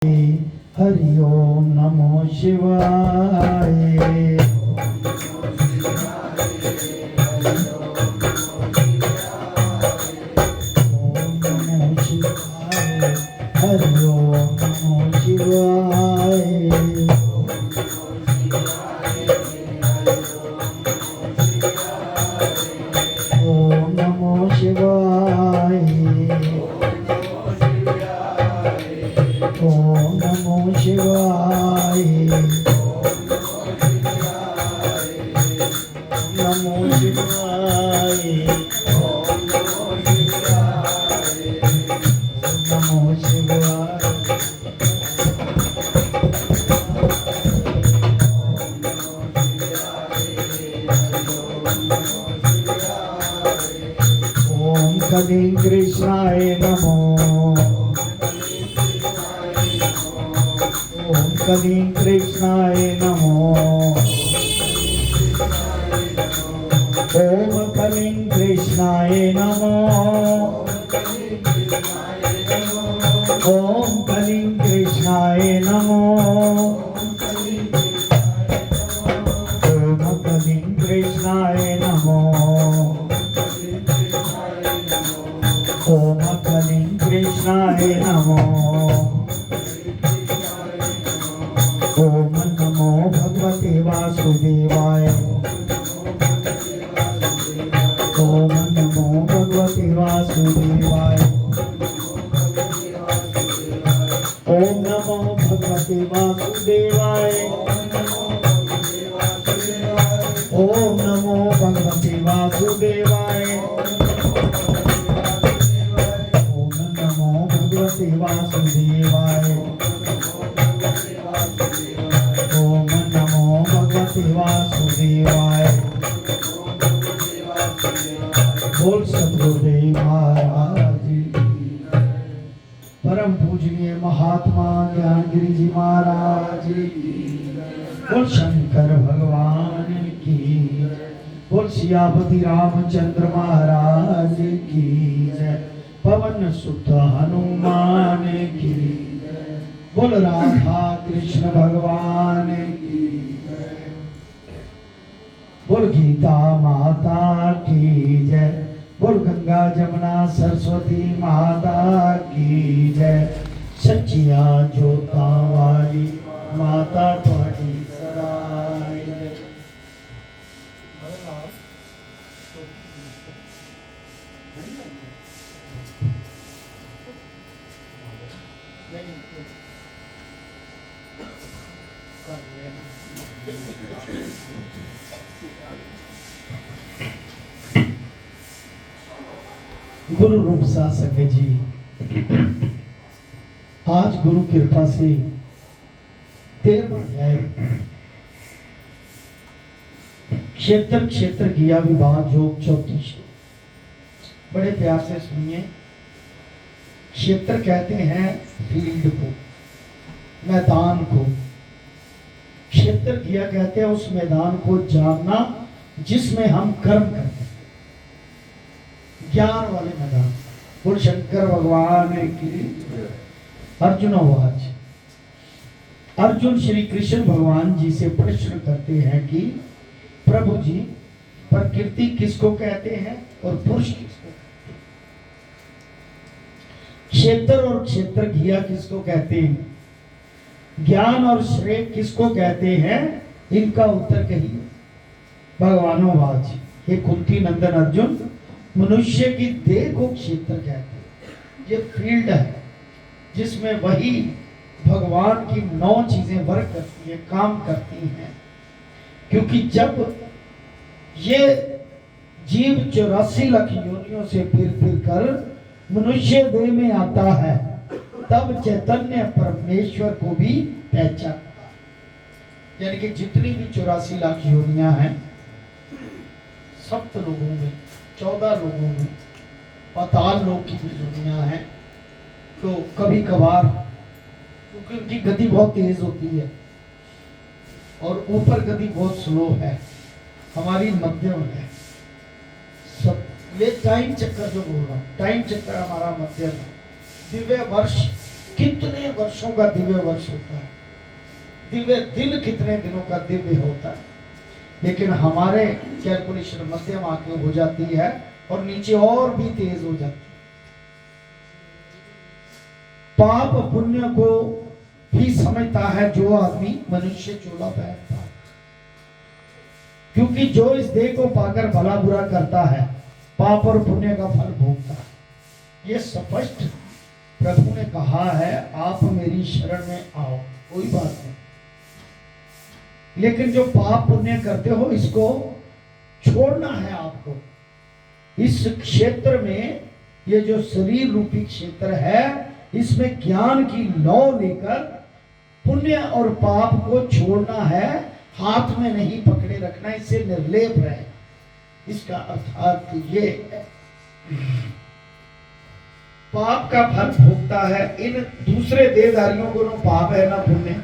हरि ओम नमो शिवाय। हरि ओम नमो शिवाय। ओम नमो शिवाय। ओम नमो शिवाय। नमो शिवाय। नमो शिवाय। ओम कलीं कृष्णाय नमो। ओम कलीं कृष्णाय नमो। ओम कलीं कृष्णाय नमो। ओम कलीं कृष्णाय नमो। ओम कलीं कृष्णाय नमो। ओम कलीं कृष्णाय नमो। ओम नमो भगवते वासुदेवाय। ओम नमो भगवते वासुदेवाय। ओम नमो भगवते वासुदेवाय। ओम नमो भगवते वासुदेवाय। ओम नमो भगवते वासुदेवाय। ओम नमो भगवते वासुदेवाय। बोल सद्गुरुदेव महाराज की। परम पूजनीय महात्मा ज्ञानगिरी जी महाराज की। बोल शंकर भगवान की। बोल सियापति रामचंद्र महाराज की जय। पवन सुत हनुमान की जय। बोल राधा कृष्ण भगवान की जय। बोल गीता माता की जय। बोल गंगा जमुना सरस्वती माता की जय। सच्चिया जोता वाली माता तुम्हारी सराय जय। गुरु रूप शासक जी, आज गुरु कृपा से 13 अध्याय क्षेत्र क्षेत्र किया विभाग योग 34। बड़े प्यार से सुनिए। क्षेत्र कहते हैं फील्ड को, मैदान को। क्षेत्र किया कहते हैं उस मैदान को जानना जिसमें हम कर्म करते हैं, ज्ञान वाले मैदान। बोल शंकर भगवान की। अर्जुन आवाज। अर्जुन श्री कृष्ण भगवान जी से प्रश्न करते हैं कि प्रभु जी, प्रकृति किसको कहते हैं और पुरुष किसको कहते हैं? क्षेत्र और क्षेत्र किया किसको कहते हैं? ज्ञान और श्रेय किसको कहते हैं? इनका उत्तर कहिए। भगवानोवाच। हे कुंती नंदन अर्जुन, मनुष्य की देह को क्षेत्र कहते हैं। ये फील्ड है जिसमें वही भगवान की 9 चीजें वर्क करती है, काम करती हैं। क्योंकि जब ये जीव 84 लाख योनियों से फिर फिर कर मनुष्य देह में आता है, तब चैतन्य परमेश्वर को भी पहचानता है। यानी कि जितनी भी 84 लाख योनियां हैं, सप्त लोगों में, 14 लोगों में, पाताल लोक की भी दुनिया है। तो कभी कभार, क्योंकि उनकी गति बहुत तेज होती है और ऊपर गति बहुत स्लो है, हमारी मध्यम है। सब ये टाइम चक्कर जो बोल रहा हूँ, टाइम चक्कर हमारा मध्यम है। दिव्य वर्ष कितने वर्षों का दिव्य वर्ष होता है, दिव्य दिन कितने दिनों का दिव्य होता है। लेकिन हमारे कैलकुलेशन मध्यम आके हो जाती है और नीचे और भी तेज हो जाती है। पाप पुण्य को भी समझता है जो आदमी मनुष्य चोला पहनता है, क्योंकि जो इस देह को पाकर भला बुरा करता है पाप और पुण्य का फल भोगता है। ये स्पष्ट प्रभु ने कहा है, आप मेरी शरण में आओ, कोई बात नहीं। लेकिन जो पाप पुण्य करते हो इसको छोड़ना है आपको। इस क्षेत्र में, ये जो शरीर रूपी क्षेत्र है, इसमें ज्ञान की लौ लेकर पुण्य और पाप को छोड़ना है, हाथ में नहीं पकड़े रखना, इससे निर्लेप रहे। इसका अर्थात ये है, पाप का फल भोगता है। इन दूसरे देहधारियों को ना पाप है ना पुण्य,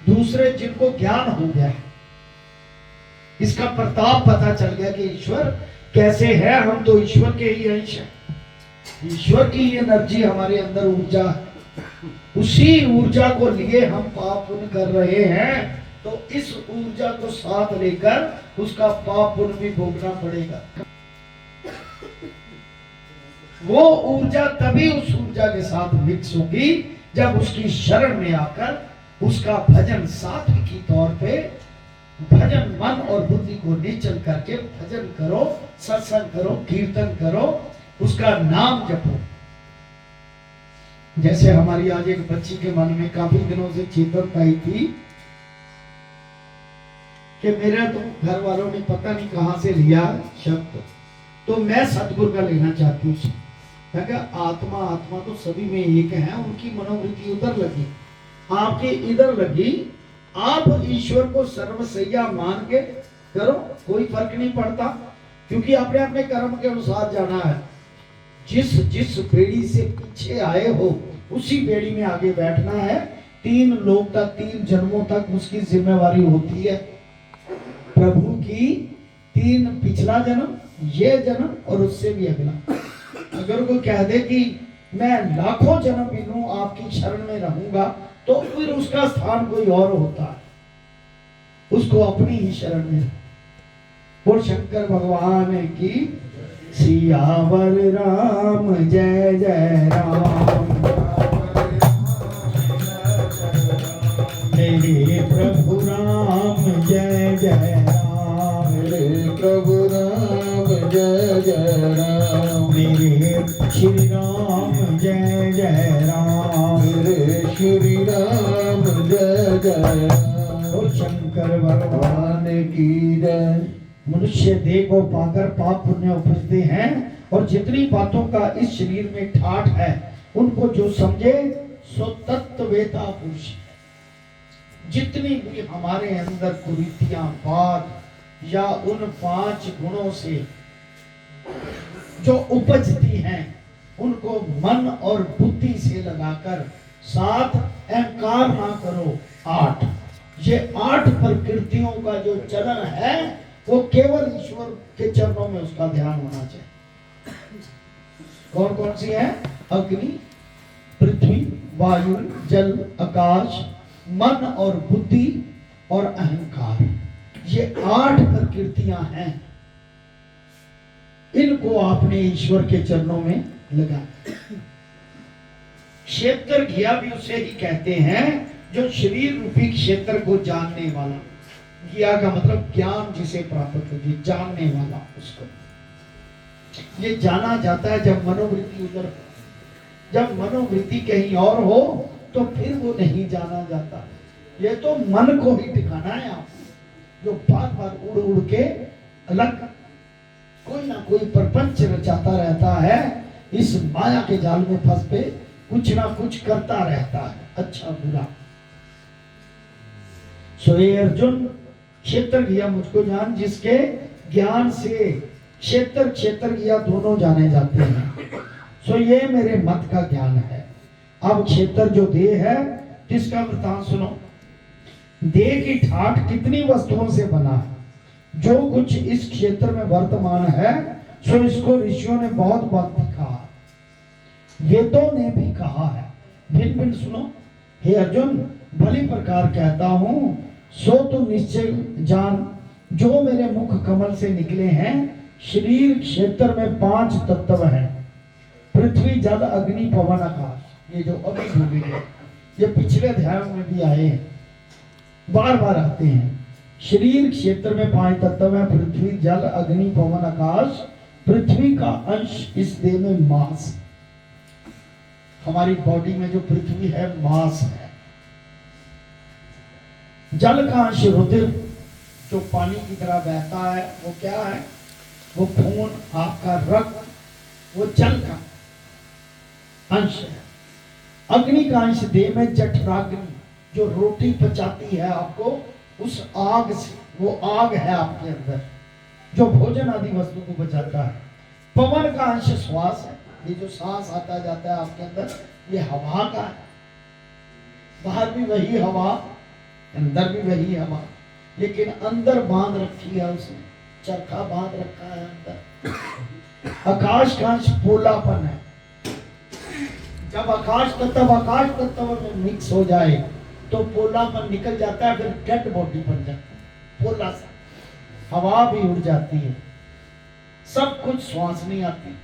दूसरे जिनको ज्ञान हो गया है, इसका प्रताप पता चल गया कि ईश्वर कैसे है, हम तो ईश्वर के ही अंश हैं, ईश्वर की एनर्जी हमारे अंदर ऊर्जा है, उसी ऊर्जा को लिए हम पाप पुण्य कर रहे हैं, तो इस ऊर्जा को साथ लेकर उसका पाप पुण्य भी भोगना पड़ेगा। वो ऊर्जा तभी उस ऊर्जा के साथ मिक्स होगी जब उसकी शरण में आकर उसका भजन सात्विकी तौर पे भजन मन और बुद्धि को निश्चल करके भजन करो, सत्संग करो, कीर्तन करो, उसका नाम जपो। जैसे हमारी आज एक बच्ची के मन में काफी दिनों से चेतन आई थी कि मेरा तो घर वालों ने पता नहीं कहां से लिया शब्द, तो मैं सतगुरु का लेना चाहती हूँ। आत्मा आत्मा तो सभी में एक है, उनकी मनोवृत्ति उधर लगी, आपके इधर लगी। आप ईश्वर को सर्वसैया मान के करो, कोई फर्क नहीं पड़ता, क्योंकि आपने अपने कर्म के अनुसार जाना है। जिस जिस बेड़ी से पीछे आए हो उसी बेड़ी में आगे बैठना है। 3 लोक तक, 3 जन्मों तक उसकी जिम्मेवारी होती है प्रभु की। 3 पिछला जन्म, ये जन्म और उससे भी अगला। अगर कोई कह दे कि मैं लाखों जन्म भी लूं आपकी शरण में रहूंगा, तो फिर उसका स्थान कोई और होता है, उसको अपनी ही शरण में। और शंकर भगवान की सियावर राम जय जय राम, मेरे प्रभु राम जय जय राम, मेरे प्रभु राम जय जय राम, मेरे श्री राम जय जय राम, मेरे श्री राम जय जय राम। और शंकर भगवान की जय। मनुष्य देह को पाकर पाप पुण्य उपजते हैं, और जितनी बातों का इस शरीर में ठाठ है उनको जो समझे सो तत्ववेता पुरुष। जितनी भी हमारे अंदर कुरीतियां बात या उन 5 गुणों से जो उपजती हैं, उनको मन और बुद्धि से लगाकर 7 अहंकार ना करो, 8। ये 8 प्रकृतियों का जो चलन है वो केवल ईश्वर के चरणों में उसका ध्यान होना चाहिए। कौन कौन सी है? अग्नि, पृथ्वी, वायु, जल, आकाश, मन और बुद्धि और अहंकार। ये 8 प्रकृतियां हैं। इनको आपने ईश्वर के चरणों में लगा। क्षेत्र घिया भी उसे ही कहते हैं जो शरीर रूपी क्षेत्र को जानने वाला। घिया का मतलब ज्ञान जिसे प्राप्त होती, जानने वाला उसको। ये जाना जाता है जब मनोवृत्ति उधर, जब मनोवृत्ति कहीं और हो तो फिर वो नहीं जाना जाता। ये तो मन को ही ठिकाना है आप, जो बार बार उड़ उड़ के अलग कोई ना कोई प्रपंच रचाता रहता है, इस माया के जाल में फंस पे कुछ ना कुछ करता रहता है, अच्छा बुरा। सो ये अर्जुन क्षेत्र घिया मुझको जान, जिसके ज्ञान से क्षेत्र क्षेत्र घिया दोनों जाने जाते हैं। सो ये मेरे मत का ज्ञान है। अब क्षेत्र जो देह है, किसका वृतांत सुनो। देह की ठाठ कितनी वस्तुओं से बना है। जो कुछ इस क्षेत्र में वर्तमान है, सो इसको ऋषियों ने बहुत बात कहा, वेदों ने भी कहा है। भिन्न भिन्न सुनो। हे अर्जुन, भली प्रकार कहता हूं, सो तुम निश्चय जान, जो मेरे मुख कमल से निकले हैं, शरीर क्षेत्र में 5 तत्व हैं, पृथ्वी जल अग्नि पवन आकाश। ये जो अभी भूमि है, ये पिछले अध्याय में भी आए हैं, बार बार आते हैं। शरीर क्षेत्र में 5 तत्व हैं, पृथ्वी जल अग्नि पवन आकाश। पृथ्वी का अंश इस देह में मांस, हमारी बॉडी में जो पृथ्वी है मांस है। जल का अंश रुधिर, जो पानी की तरह बहता है, वो क्या है? वो खून, आपका रक्त, वो जल का अंश है। अग्नि का अंश देह में जठराग्नि, जो रोटी पचाती है आपको, उस आग से, वो आग है आपके अंदर जो भोजन आदि वस्तु को बचाता है। पवन का अंश श्वास है, ये जो सांस आता जाता है आपके अंदर, ये हवा का है। बाहर भी वही हवा, अंदर भी वही हवा, लेकिन अंदर बांध रखी है उसने, चरखा बांध रखा है अंदर। आकाश का अंश पोलापन है। जब आकाश तत्व में मिक्स हो जाए तो पोलापन निकल जाता है, फिर डेड बॉडी बन जाता है, पोला सा। हवा भी उड़ जाती है, सब कुछ श्वास नहीं आती।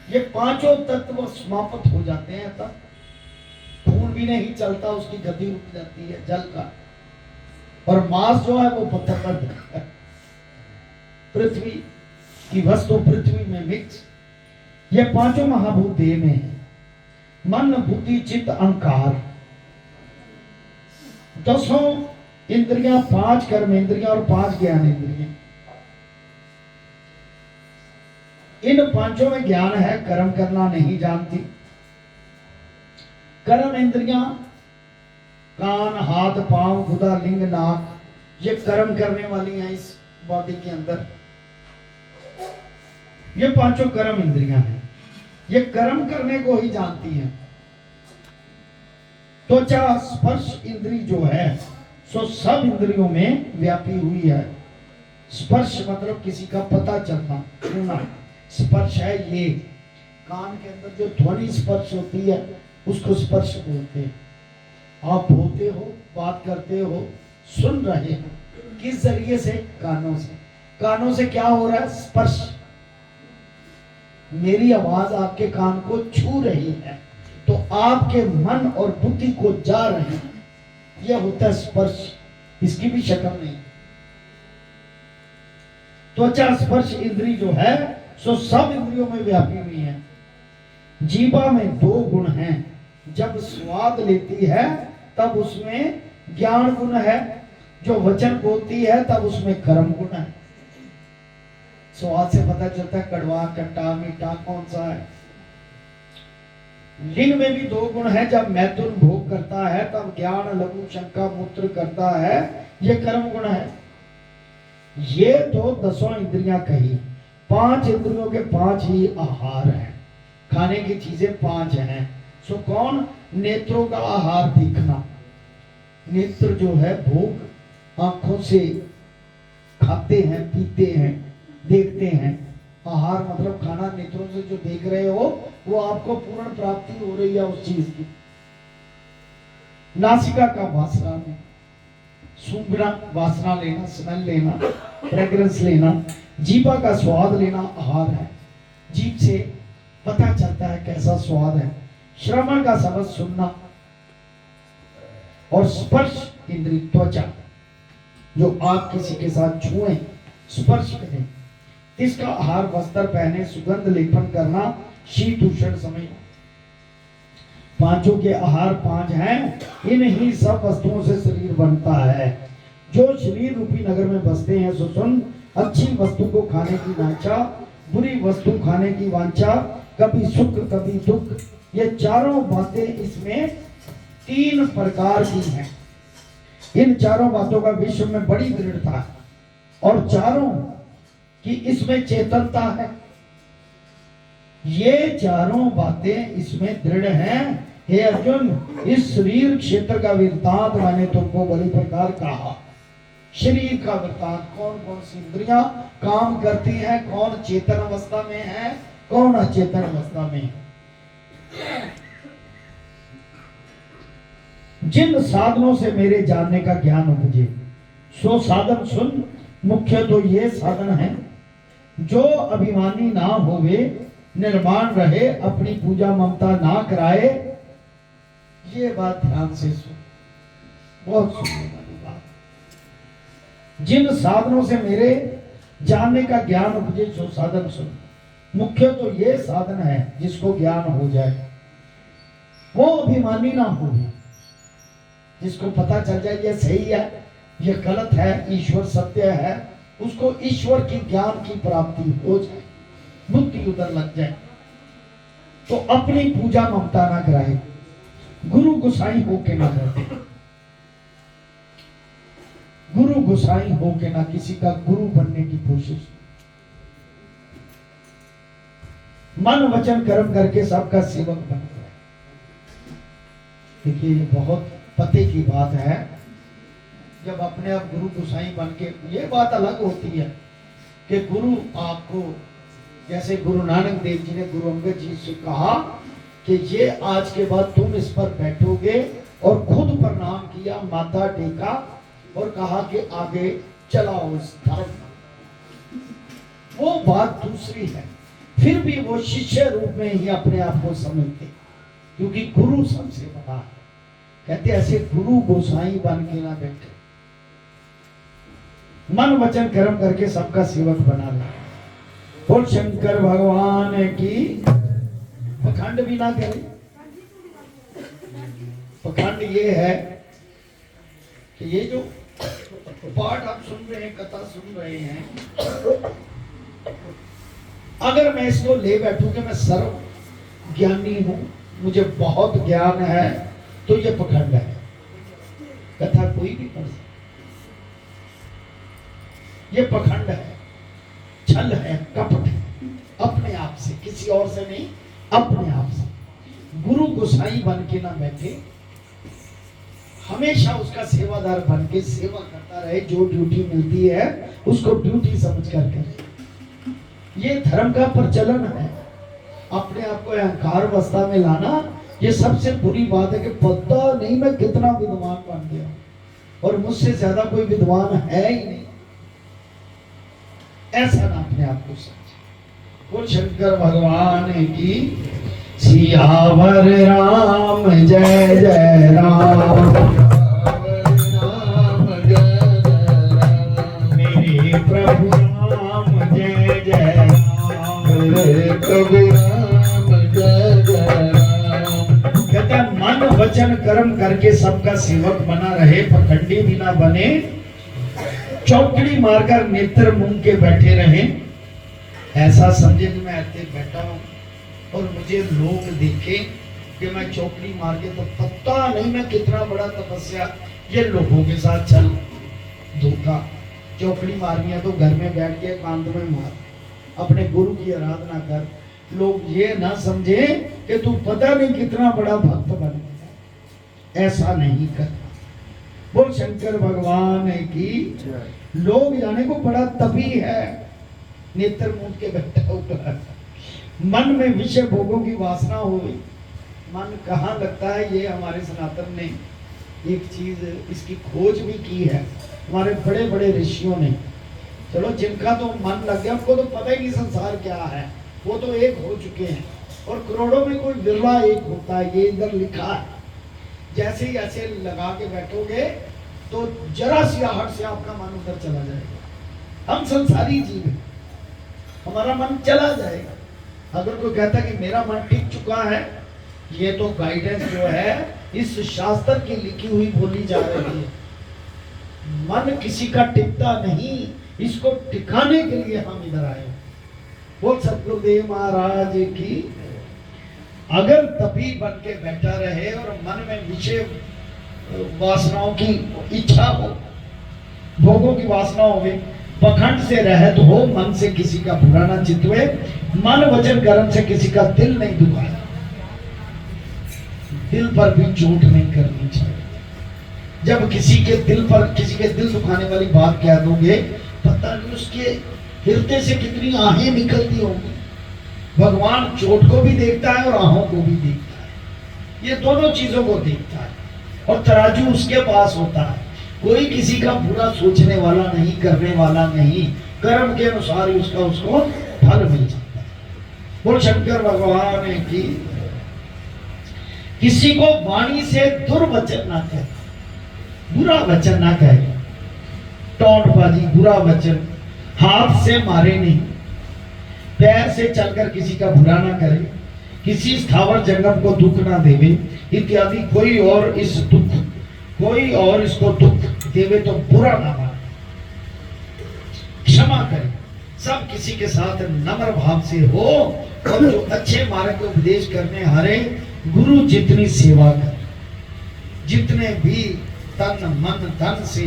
ये 5 तत्व समाप्त हो जाते हैं, तब खून भी नहीं चलता, उसकी गति रुक जाती है जल का। और मांस जो है वो पत्थर पर दिखता है। पृथ्वी की वस्तु पृथ्वी में मिक्स। ये 5 महाभूत देह में है, मन बुद्धि चित्त अहंकार। 10 इंद्रियां, 5 कर्म इंद्रियां और 5 ज्ञान इंद्रियां। इन 5 में ज्ञान है, कर्म करना नहीं जानती। कर्म इंद्रियां कान, हाथ, पांव, गुदा, लिंग, नाक, ये कर्म करने वाली हैं इस बॉडी के अंदर। ये 5 कर्म इंद्रियां हैं, ये कर्म करने को ही जानती हैं। त्वचा स्पर्श इंद्री जो है सो सब इंद्रियों में व्यापी हुई है। स्पर्श मतलब किसी का पता चलना, छूना, स्पर्श है ये। कान के अंदर जो ध्वनि स्पर्श होती है उसको स्पर्श बोलते हैं। आप बोलते हो, बात करते हो, सुन रहे हो, किस जरिए से? कानों से। कानों से क्या हो रहा है? स्पर्श। मेरी आवाज आपके कान को छू रही है तो आपके मन और बुद्धि को जा रही है, यह होता है स्पर्श। इसकी भी शक्ल नहीं। त्वचा स्पर्श इंद्री जो है सो सब इंद्रियों में व्यापी हुई है। जीवा में 2 गुण हैं, जब स्वाद लेती है तब उसमें ज्ञान गुण है, जो वचन बोलती है तब उसमें कर्म गुण है। स्वाद से पता चलता है कड़वा, खट्टा, मीठा कौन सा है। लिंग में भी 2 गुण है, जब मैथुन भोग करता है तब ज्ञान, लघु, शंका, मूत्र करता है, ये कर्म गुण है। ये तो 10 इंद्रियां कही। 5 इंद्रियों के 5 ही आहार हैं, खाने की चीजें 5 हैं। सो कौन? नेत्रों का आहार दिखना। नेत्र जो है भोग, आंखों से खाते हैं, पीते हैं, देखते हैं। आहार मतलब खाना, नेत्रों से जो देख रहे हो वो आपको पूर्ण प्राप्ति हो रही है उस चीज की। नासिका का वासना में सूंघना, वासना लेना, स्मेल लेना, फ्रेग्रेंस लेना। जीवा का स्वाद लेना आहार है, जीभ से पता चलता है कैसा स्वाद है। श्रवण का शब्द सुनना, और स्पर्श इंद्री त्वचा, जो आप किसी के साथ छुएं, स्पर्श करें। इसका आहार वस्त्र पहने, सुगंध लेपन करना, शीत उष्ण समय। 5 के आहार 5 हैं। इन ही सब वस्तुओं से शरीर बनता है। जो शरीर रूपी नगर में बसते हैं सो सुन, अच्छी वस्तु को खाने की वांछा, बुरी वस्तु खाने की वांछा, कभी सुख कभी दुख। ये चारों बातें इसमें 3 प्रकार की हैं। इन चारों बातों का विश्व में बड़ी दृढ़ता है, और चारों की इसमें चेतनता है। ये चारों बातें इसमें दृढ़ हैं। हे अर्जुन, इस शरीर क्षेत्र का वृत्तांत मैंने तुमको बड़ी प्रकार कहा। शरीर का वृत्तांत, कौन कौन सी इंद्रियां काम करती हैं, कौन चेतन अवस्था में है, कौन अचेतन अवस्था में है। जिन साधनों से मेरे जानने का ज्ञान उपजे, सो साधन सुन। मुख्य तो ये साधन है, जो अभिमानी ना होवे, निर्माण रहे, अपनी पूजा ममता ना कराए। ये बात ध्यान से सुन, बहुत सुनने वाली बात। जिन साधनों से मेरे जानने का ज्ञान उपजे, सो साधन सुन। मुख्य तो ये साधन है जिसको ज्ञान हो जाए, वो अभिमानी ना हो, जिसको पता चल जाए ये सही है, ये गलत है, ईश्वर सत्य है, उसको ईश्वर की ज्ञान की प्राप्ति हो जाए, बुद्धि उधर लग जाए, तो अपनी पूजा ममता ना कराए, गुरु गोसाई होके ना रहते, गुरु गोसाई होके ना किसी का गुरु बनने की कोशिश। मन वचन कर्म करके सबका सेवक बन रहा है। देखिए ये बहुत पते की बात है, जब अपने आप गुरु गोसाई बन के, ये बात अलग होती है कि गुरु आपको, जैसे गुरु नानक देव जी ने गुरु अंगद जी से कहा कि ये आज के बाद तुम इस पर बैठोगे, और खुद प्रणाम किया, माथा टेका और कहा कि आगे चलाओ इस धर्म। वो बात दूसरी है, फिर भी वो शिष्य रूप में ही अपने आप को समझते, क्योंकि गुरु सबसे बड़ा है। कहते ऐसे गुरु गोसाई बन के ना बैठे, मन वचन कर्म करके सबका सेवक बना ले। बोल शंकर भगवान की। पखंड भी ना करे। पखंड ये है कि ये जो पाठ आप सुन रहे हैं, कथा सुन रहे हैं, अगर मैं इसको ले बैठूं कि मैं सर्व ज्ञानी हूं, मुझे बहुत ज्ञान है, तो ये पखंड है। कथा कोई भी पढ़ सकता, ये पखंड है, छल है, कपट है, अपने आप से, किसी और से नहीं, अपने आप से। गुरु गोसाई बन के ना बैठे, हमेशा उसका सेवादार बन के सेवा करता रहे, जो ड्यूटी मिलती है उसको ड्यूटी समझ कर करे। ये धर्म का प्रचलन है। अपने आप को अहंकार अवस्था में लाना, ये सबसे बुरी बात है कि पता नहीं मैं कितना विद्वान बन गया और मुझसे ज्यादा कोई विद्वान है ही नहीं, ऐसा ना अपने आप को समझे। बोल शंकर भगवान की। सियावर राम जय जय राम, मेरे प्रभु राम जय जय राम, मेरे प्रभु राम जय जय राम। कहते हैं मन वचन कर्म करके सबका सेवक बना रहे, पखंडी भी ना बने, चौकड़ी मारकर नेत्र मूंद के बैठे रहे। ऐसा समझे कि मैं ऐसे बैठा हूं और मुझे लोग देखे कि मैं चौकड़ी मार के, तो पता नहीं मैं कितना बड़ा तपस्या, ये लोगों के साथ चल धोखा। चौकड़ी मारनी है तो घर में बैठ के कांध में मार, अपने गुरु की आराधना कर। लोग ये ना समझे कि तू पता नहीं कितना बड़ा भक्त बन गया, ऐसा नहीं करना। बोल शंकर भगवान की। लोग जाने को बड़ा तपी है, नेत्र मूंद के बैठा हुआ, मन में विषय भोगों की वासना हो गई, मन कहाँ लगता है। ये हमारे सनातन ने एक चीज इसकी खोज भी की है, हमारे बड़े बड़े ऋषियों ने। चलो जिनका तो मन लग गया, उनको तो पता ही नहीं संसार क्या है, वो तो एक हो चुके हैं, और करोड़ों में कोई बिरला एक होता है, ये इधर लिखा है। जैसे ही ऐसे लगा के बैठोगे तो जरा सी आहट से आपका मन उधर चला जाएगा। हम संसारी जीव हैं, हमारा मन चला जाएगा। अगर कोई कहता कि मेरा मन टिक चुका है, ये तो गाइडेंस जो है इस शास्त्र की लिखी हुई बोली जा रही है। मन किसी का टिकता नहीं, इसको टिकाने के लिए हम इधर आए। बोल सतगुरुदेव महाराज की। अगर तभी बन के बैठा रहे और मन में विषय वासनाओं की इच्छा हो, भोगों की वासना हो, पखंड से रहत हो, मन से किसी का बुरा ना चितवे, मन वचन कर्म से किसी का दिल नहीं दुखाए, दिल पर भी चोट नहीं करनी चाहिए। जब किसी के दिल पर, किसी के दिल दुखाने वाली बात कह दोगे, पता नहीं उसके हृदय से कितनी आहें निकलती होंगी। भगवान चोट को भी देखता है और आहों को भी देखता है, ये दोनों चीजों को देखता है। और तराजू उसके पास होता है। कोई किसी का बुरा सोचने वाला नहीं, करने वाला नहीं, कर्म के अनुसार ही उसको फल मिल जाता है। बोल शंकर भगवान की। किसी को वाणी से दुर्वचन ना कहे, बुरा वचन ना कहे, टोंटबाजी, बुरा वचन, हाथ से मारे नहीं, पैर से चलकर किसी का बुरा ना करे, किसी स्थावर जंगम को दुख ना देवे इत्यादि। कोई और इसको दुख देवे तो बुरा ना माने, क्षमा करे, सब किसी के साथ नम्र भाव से हो। और जो अच्छे मार्ग के उपदेश करने हारे गुरु जितनी सेवा करे, जितने भी तन मन धन से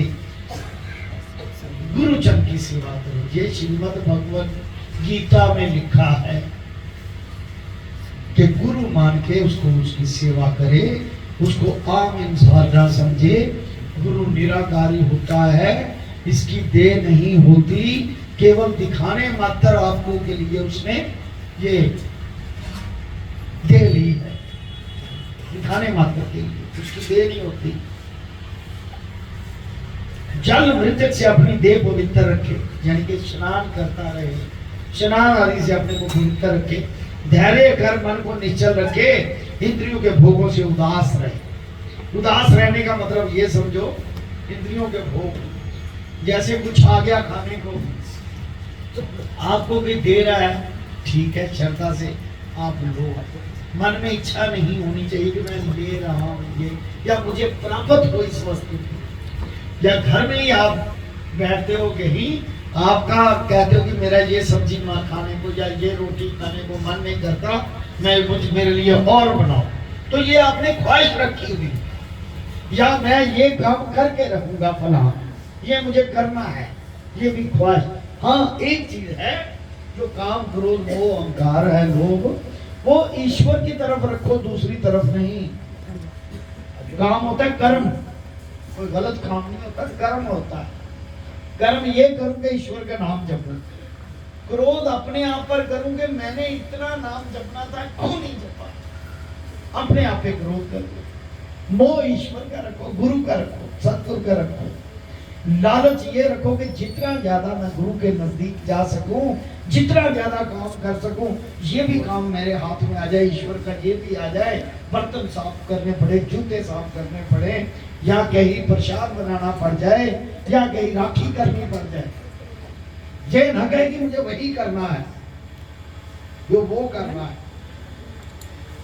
गुरु जन की सेवा करो। ये श्रीमद् भगवत गीता में लिखा है कि गुरु मान के उसकी सेवा करे, उसको आम इंसान ना समझे। गुरु निराकारी होता है, इसकी देह नहीं होती, केवल दिखाने मात्र आपको के लिए उसने ये दे ली है, दिखाने मात्र के लिए, उसकी देह नहीं होती। जल मृतक से अपनी देह पवित्र रखे, यानी कि स्नान करता रहे, स्नान आदि से अपने को पवित्र रखे, धैर्य कर मन को निश्चल रखे, इंद्रियों के भोगों से उदास रहे। उदास रहने का मतलब ये समझो, इंद्रियों के भोग, जैसे कुछ आ गया खाने को, तो आपको भी दे रहा है, ठीक है, श्रद्धा से आप लो, मन में इच्छा नहीं होनी चाहिए कि मैं ले रहा हूँ ये, या मुझे प्राप्त हो इस वस्तु की। या घर में ही आप बैठते हो कहीं, आपका कहते हो कि मेरा ये सब्जी खाने को या ये रोटी खाने को मन नहीं करता, मेरे लिए और बनाओ, तो ये आपने ख्वाहिश रखी हुई, या मैं ये काम करके रखूंगा फला, ये मुझे करना है, ये भी ख्वाहिश। हाँ, एक चीज है, जो काम क्रोध मोह अहंकार है, लोग, वो ईश्वर की तरफ रखो, दूसरी तरफ नहीं। काम होता है कर्म, कोई गलत काम नहीं होता, कर्म होता है। कर्म ये करूंगे ईश्वर का नाम जपना, क्रोध अपने आप पर करूंगे, मैंने इतना नाम जपना था क्यों नहीं जपा, अपने आप पे क्रोध करो। मोह ईश्वर का रखो, गुरु का रखो, सतगुरु का रखो। लालच ये रखो कि जितना ज्यादा मैं गुरु के नजदीक जा सकूं, जितना ज्यादा काम कर सकूं, ये भी काम मेरे हाथ में आ जाए, ईश्वर का ये भी आ जाए, बर्तन साफ करने पड़े, जूते साफ करने पड़े, या कहीं प्रसाद बनाना पड़ जाए, या कहीं राखी करनी पड़ जाए, ये ना कहे कि मुझे वही करना है, जो वो करना है।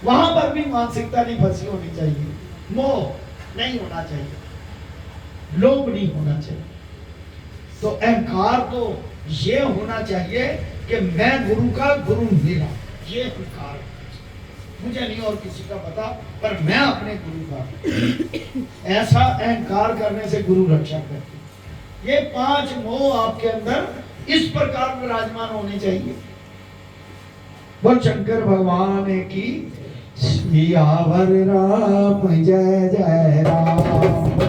वहां पर भी मानसिकता नहीं फंसी होनी चाहिए, मोह नहीं होना चाहिए, लोभ नहीं होना चाहिए। तो अहंकार तो ये होना चाहिए कि मैं गुरु का, गुरु मेरा, ये अहंकार, मुझे नहीं और किसी का पता, पर मैं अपने गुरु का। ऐसा अहंकार करने से गुरु रक्षा करते। ये 5 मोह आपके अंदर इस प्रकार विराजमान होने चाहिए। बोल शंकर भगवान की। सियावर राम जय जय राम,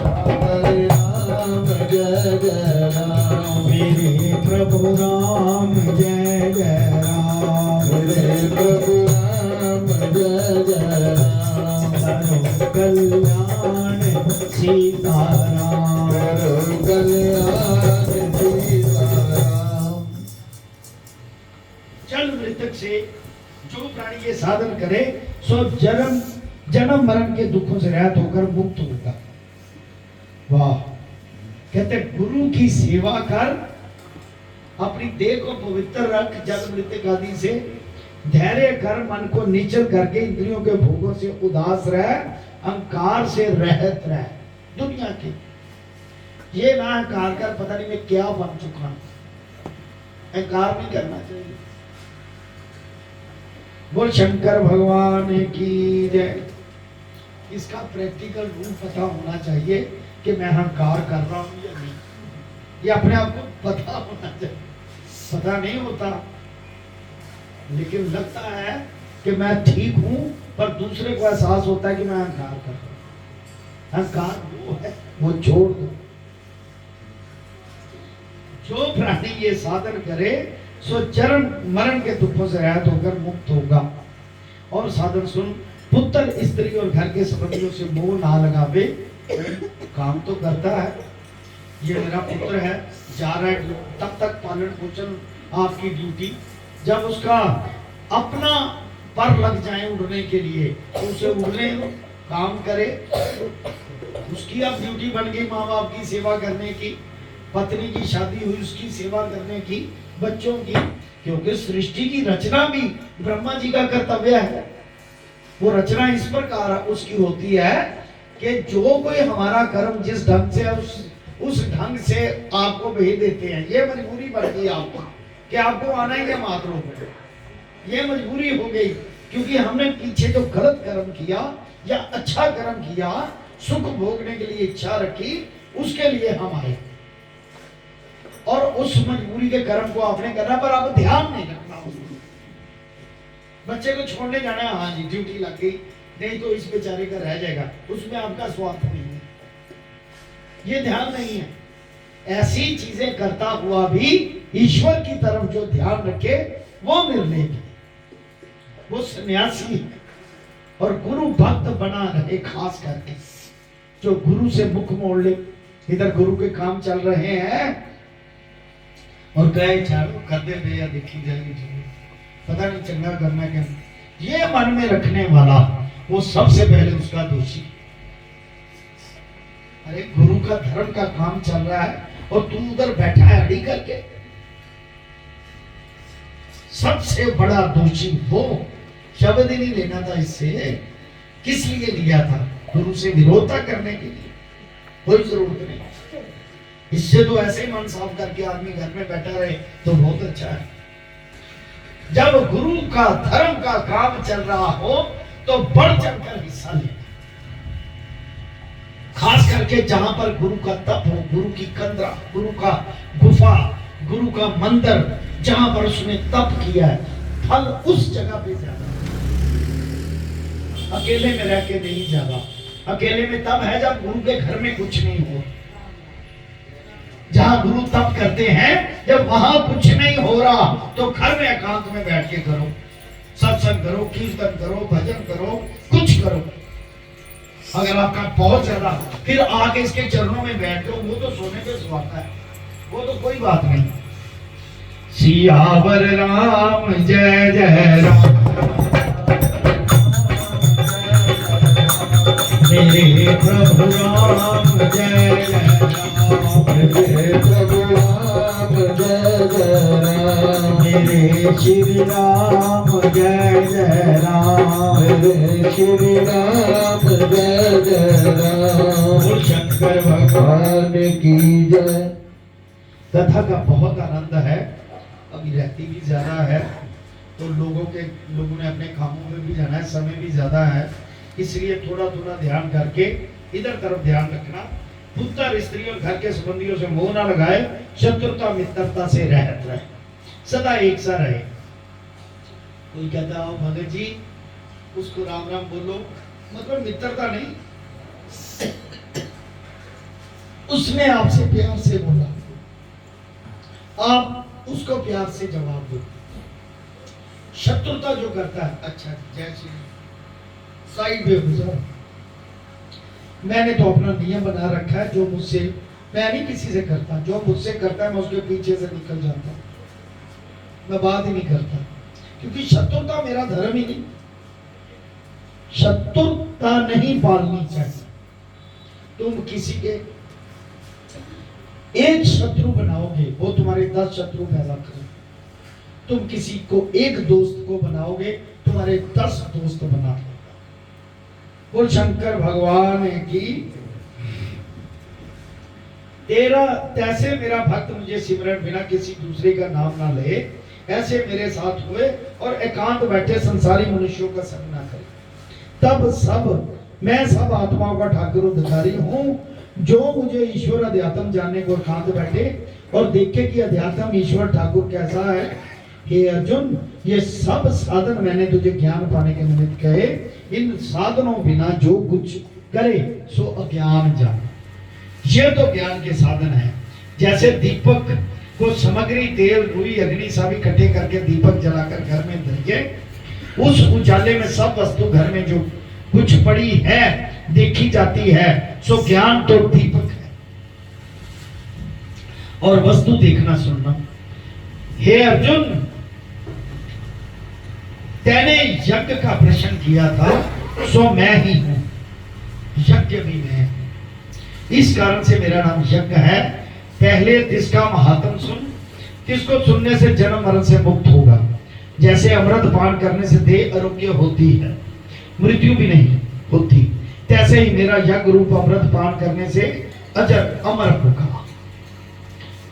राम जय जय राम, मेरे प्रभु राम जय जय राम, मेरे प्रभु राम जय जय राम, करो कल्याण सीताराम, करो कल्याण सीताराम। चल मृतक से जो प्राणी ये साधन करे, सो जन्म मरण के दुखों से रहित होकर मुक्त होगा। वाह, कहते गुरु की सेवा कर, अपनी देह को पवित्र रख, जल मृतक आदि से धैर्य कर, मन को निश्चल करके इंद्रियों के भोगों से उदास रह, अहंकार से रहित रह। दुनिया की ये ना अहंकार कर पता नहीं मैं क्या बन चुका हूं, अहंकार नहीं करना चाहिए। बोल शंकर भगवान की जय। इसका प्रैक्टिकल रूल पता होना चाहिए कि मैं अहंकार कर रहा हूं या नहीं, ये अपने आप को पता होना चाहिए। पता नहीं होता, लेकिन लगता है कि मैं ठीक हूं, पर दूसरे को एहसास होता है कि मैं अहंकार कर रहा हूं। अहंकार वो है, वो छोड़ दो। जो प्राणी ये साधन करे, सो जन्म मरण के दुखों से रहित होकर मुक्त होगा। और साधन सुन, पुत्र स्त्री और घर के संबंधियों से मोह ना लगावे, काम तो करता है, ये मेरा पुत्र है, जा रहा है, तब तक पालन पोषण आपकी ड्यूटी। जब उसका अपना पर लग जाए उड़ने के लिए तो उसे उड़ने दो, काम करे। उसकी अब ड्यूटी बन गई माँ बाप की सेवा करने की, पत्नी की शादी हुई उसकी सेवा करने की, बच्चों की, क्योंकि सृष्टि की रचना भी ब्रह्मा जी का कर्तव्य है। वो रचना इस प्रकार उसकी होती है कि जो कोई हमारा कर्म जिस ढंग से उस ढंग से आपको भेज देते हैं। ये मजबूरी पड़ गई आपको कि आपको आना ही है मातरों में, ये मजबूरी हो गई, क्योंकि हमने पीछे जो गलत कर्म किया या अच्छा कर्म किया, सुख भोगने के लिए इच्छा रखी, उसके लिए हम आए और उस मजबूरी के कर्म को आपने करना, पर आप ध्यान नहीं रखना। बच्चे को छोड़ने जाना है, हाँ जी ड्यूटी लग गई, नहीं तो इस बेचारे का रह जाएगा, उसमें आपका स्वार्थ नहीं है, ये ध्यान नहीं है। ऐसी चीजें करता हुआ भी ईश्वर की तरफ जो ध्यान रखे वो निर्णय, वो सन्यासी है और गुरु भक्त बना रहे, खास करके जो गुरु से मुख मोड़ ले। इधर गुरु के काम चल रहे हैं और कहे चारों कर दे भैया, देखी जाएगी, पता नहीं चंगा करना क्या, ये मन में रखने वाला वो सबसे पहले उसका दोषी। अरे गुरु का धर्म का काम चल रहा है और तू उधर बैठा है अड़ी करके, सबसे बड़ा दोषी वो। शब्द ही नहीं लेना था इससे, किस लिए लिया था? गुरु से विरोधता करने के लिए, कोई जरूरत नहीं। इससे तो ऐसे ही मन साफ करके आदमी घर में बैठा रहे तो बहुत अच्छा है। जब गुरु का धर्म का काम चल रहा हो तो बढ़ चढ़कर हिस्सा ले, खास करके जहां पर गुरु का तप हो, गुरु की कंदरा, गुरु का गुफा, गुरु का मंदिर, जहां पर उसने तप किया है, फल उस जगह पे ज्यादा। अकेले में रह के नहीं ज्यादा, अकेले में तब है जब गुरु के घर में कुछ नहीं हो। जहां गुरु तप करते हैं, जब वहां कुछ नहीं हो रहा तो घर में एकांत में बैठ के करो, सत्संग करो, कीर्तन करो, भजन करो, कुछ करो। अगर आपका बहुत ज्यादा, फिर आके इसके चरणों में बैठ जाओ, वो तो सोने पे सुहाता है, वो तो कोई बात नहीं। सियावर राम जय जय राम, मेरे प्रभु राम जय जय राम, मेरे प्रभु राम जय जय राम, मेरे श्री राम जय जय राम, मेरे श्री राम जय जय राम, शंकर भगवान की जय। कथा का बहुत आनंद है, अभी रहती भी ज्यादा है तो लोगों ने अपने कामों में भी जाना है, समय भी ज्यादा है, इसलिए थोड़ा थोड़ा ध्यान करके इधर तरफ ध्यान रखना। पुत्र स्त्री और घर के संबंधियों से मोह ना लगाए, शत्रुता मित्रता से रहत रहे, सदा एक सा रहे। कोई कहता हो भगत जी उसको राम राम बोलो, मतलब मित्रता नहीं, उसने आपसे प्यार से बोला, आप उसको प्यार से जवाब दो। शत्रुता जो करता है, अच्छा जय श्री साइड पे गुजरो, मैंने तो अपना नियम बना रखा है, जो मुझसे, मैं नहीं किसी से करता, जो मुझसे करता है मैं उसके पीछे से निकल जाता हूं, मैं बात ही नहीं करता, क्योंकि शत्रुता मेरा धर्म ही नहीं। शत्रुता नहीं पालनी चाहिए। तुम किसी के एक शत्रु बनाओगे, वो तुम्हारे 10 शत्रु पैदा करें। तुम किसी को एक दोस्त को बनाओगे, तुम्हारे 10 दोस्त बना। बोल शंकर भगवान की। तेरा तैसे मेरा भक्त मुझे सिमरन बिना किसी दूसरे का नाम ना ले, ऐसे मेरे साथ हुए और एकांत बैठे संसारी मनुष्यों का संग ना करे। तब सब मैं सब आत्माओं का ठाकुर अधिकारी हूँ, जो मुझे ईश्वर अध्यात्म जानने को एकांत बैठे और देखे कि अध्यात्म ईश्वर ठाकुर कैसा है। हे अर्जुन, ये सब साधन मैंने तुझे ज्ञान पाने के निमित्त कहे, इन साधनों बिना जो कुछ करे सो अज्ञान जाने। ये तो ज्ञान के साधन है। जैसे दीपक को सामग्री तेल रुई अग्नि सब इकट्ठे करके दीपक जलाकर घर में धरिए, उस उजाले में सब वस्तु घर में जो कुछ पड़ी है देखी जाती है, सो ज्ञान तो दीपक है। और वस्तु देखना सुनना। हे अर्जुन, तेने यज्ञ का प्रश्न किया था, सो मैं ही हूं, यज्ञ भी मैं। इस कारण से मेरा नाम यज्ञ है। पहले तिसका महात्म सुन, तिसको सुनने से जन्म मरण से मुक्त होगा। जैसे अमृत पान करने से देह आरोग्य होती है, मृत्यु भी नहीं होती, तैसे ही मेरा यज्ञ रूप अमृत पान करने से अजर अमर होगा।